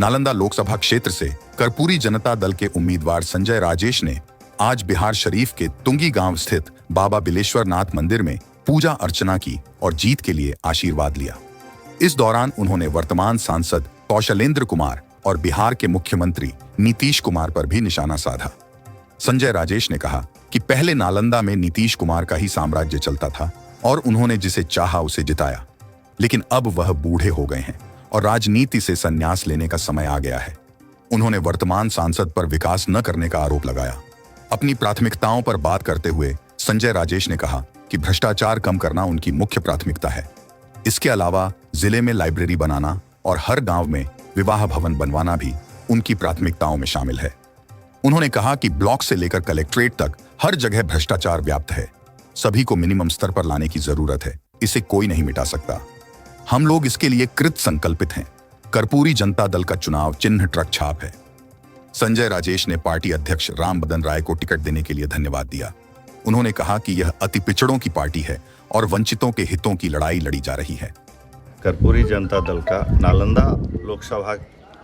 नालंदा लोकसभा क्षेत्र से कर्पूरी जनता दल के उम्मीदवार संजय राजेश ने आज बिहार शरीफ के तुंगी गांव स्थित बाबा बिलेश्वर नाथ मंदिर में पूजा अर्चना की और जीत के लिए आशीर्वाद लिया। इस दौरान उन्होंने वर्तमान सांसद कौशलेंद्र कुमार और बिहार के मुख्यमंत्री नीतीश कुमार पर भी निशाना साधा। संजय राजेश ने कहा कि पहले नालंदा में नीतीश कुमार का ही साम्राज्य चलता था और उन्होंने जिसे चाहा उसे जिताया, लेकिन अब वह बूढ़े हो गए हैं और राजनीति से संन्यास लेने का समय आ गया है। उन्होंने वर्तमान सांसद पर विकास न करने का आरोप लगाया। अपनी प्राथमिकताओं पर बात करते हुए संजय राजेश ने कहा कि भ्रष्टाचार कम करना उनकी मुख्य प्राथमिकता है। इसके अलावा जिले में लाइब्रेरी बनाना और हर गांव में विवाह भवन बनवाना भी उनकी प्राथमिकताओं में शामिल है। उन्होंने कहा कि ब्लॉक से लेकर कलेक्ट्रेट तक हर जगह भ्रष्टाचार व्याप्त है। सभी को मिनिमम स्तर पर लाने की जरूरत है। इसे कोई नहीं मिटा सकता। हम लोग इसके लिए कृत संकल्पित हैं। कर्पूरी जनता दल का चुनाव चिन्ह ट्रक छाप है। संजय राजेश ने पार्टी अध्यक्ष रामबदन राय को टिकट देने के लिए धन्यवाद दिया। उन्होंने कहा कि यह अति पिछड़ों की पार्टी है और वंचितों के हितों की लड़ाई लड़ी जा रही है। कर्पूरी जनता दल का नालंदा लोकसभा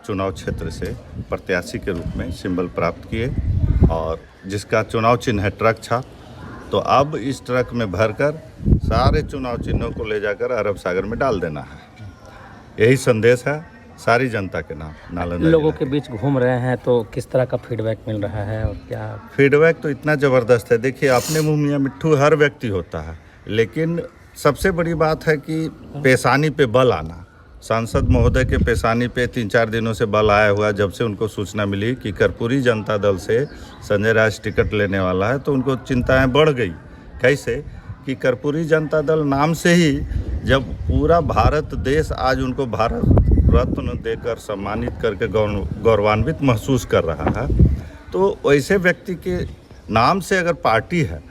चुनाव क्षेत्र से प्रत्याशी के रूप में सिंबल प्राप्त किए और जिसका चुनाव चिन्ह है ट्रक छाप। तो अब इस ट्रक में भरकर सारे चुनाव चिन्हों को ले जाकर अरब सागर में डाल देना है। यही संदेश है सारी जनता के नाम। नालंदा लोगों के बीच घूम रहे हैं तो किस तरह का फीडबैक मिल रहा है और क्या फीडबैक तो इतना ज़बरदस्त है। देखिए, अपने मुँह मियाँ मिट्ठू हर व्यक्ति होता है, लेकिन सबसे बड़ी बात है कि पेशानी पे बल आना। सांसद महोदय के पेशानी पे 3-4 दिनों से बल आया हुआ। जब से उनको सूचना मिली कि कर्पूरी जनता दल से संजय राज टिकट लेने वाला है तो उनको चिंताएं बढ़ गई। कैसे कि कर्पूरी जनता दल नाम से ही जब पूरा भारत देश आज उनको भारत रत्न देकर सम्मानित करके गौरवान्वित महसूस कर रहा है, तो वैसे व्यक्ति के नाम से अगर पार्टी है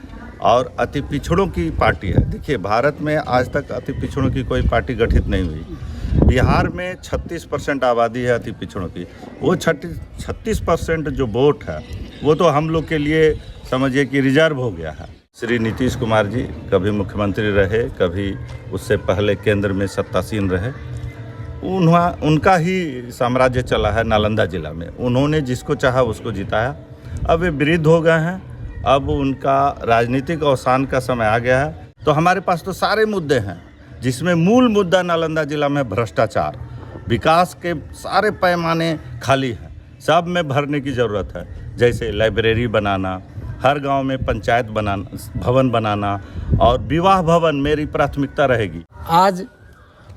और अति पिछड़ों की पार्टी है। देखिए, भारत में आज तक अति पिछड़ों की कोई पार्टी गठित नहीं हुई। बिहार में 36% आबादी है अति पिछड़ों की। वो 36% जो वोट है वो तो हम लोग के लिए समझिए कि रिजर्व हो गया है। श्री नीतीश कुमार जी कभी मुख्यमंत्री रहे, कभी उससे पहले केंद्र में सत्तासीन रहे। उनका ही साम्राज्य चला है नालंदा जिला में। उन्होंने जिसको चाहा उसको जिताया। अब वे वृद्ध हो गए हैं, अब उनका राजनीतिक अवसान का समय आ गया है। तो हमारे पास तो सारे मुद्दे हैं, जिसमें मूल मुद्दा नालंदा जिला में भ्रष्टाचार। विकास के सारे पैमाने खाली हैं, सब में भरने की ज़रूरत है। जैसे लाइब्रेरी बनाना, हर गांव में पंचायत भवन बनाना और विवाह भवन मेरी प्राथमिकता रहेगी। आज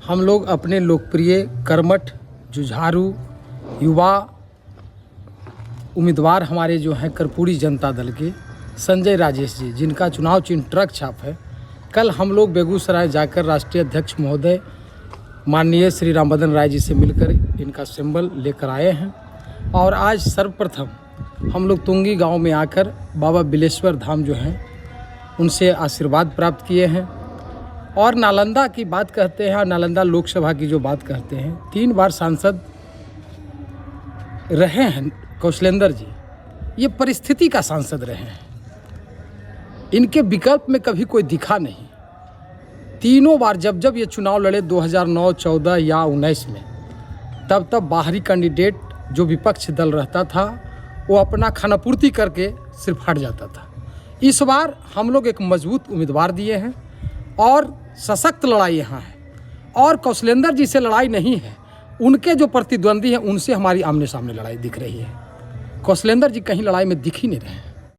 हम लोग अपने लोकप्रिय कर्मठ जुझारू युवा उम्मीदवार हमारे जो हैं कर्पूरी जनता दल के संजय राजेश जी, जिनका चुनाव चिन्ह ट्रक छाप है, कल हम लोग बेगूसराय जाकर राष्ट्रीय अध्यक्ष महोदय माननीय श्री रामबदन राय जी से मिलकर इनका सिंबल लेकर आए हैं। और आज सर्वप्रथम हम लोग तुंगी गांव में आकर बाबा बिलेश्वर धाम जो हैं उनसे आशीर्वाद प्राप्त किए हैं। और नालंदा की बात कहते हैं और नालंदा लोकसभा की जो बात करते हैं, 3 बार सांसद रहे हैं कौशलेंद्र जी। ये परिस्थिति का सांसद रहे हैं, इनके विकल्प में कभी कोई दिखा नहीं। तीनों बार जब ये चुनाव लड़े 2009, 14 या 19 में, तब बाहरी कैंडिडेट जो विपक्ष दल रहता था वो अपना खानापूर्ति करके सिर्फ हट जाता था। इस बार हम लोग एक मजबूत उम्मीदवार दिए हैं और सशक्त लड़ाई यहाँ है। और कौशलेंद्र जी से लड़ाई नहीं है, उनके जो प्रतिद्वंदी हैं उनसे हमारी आमने सामने लड़ाई दिख रही है। कौशलेंद्र जी कहीं लड़ाई में दिख ही नहीं रहे हैं।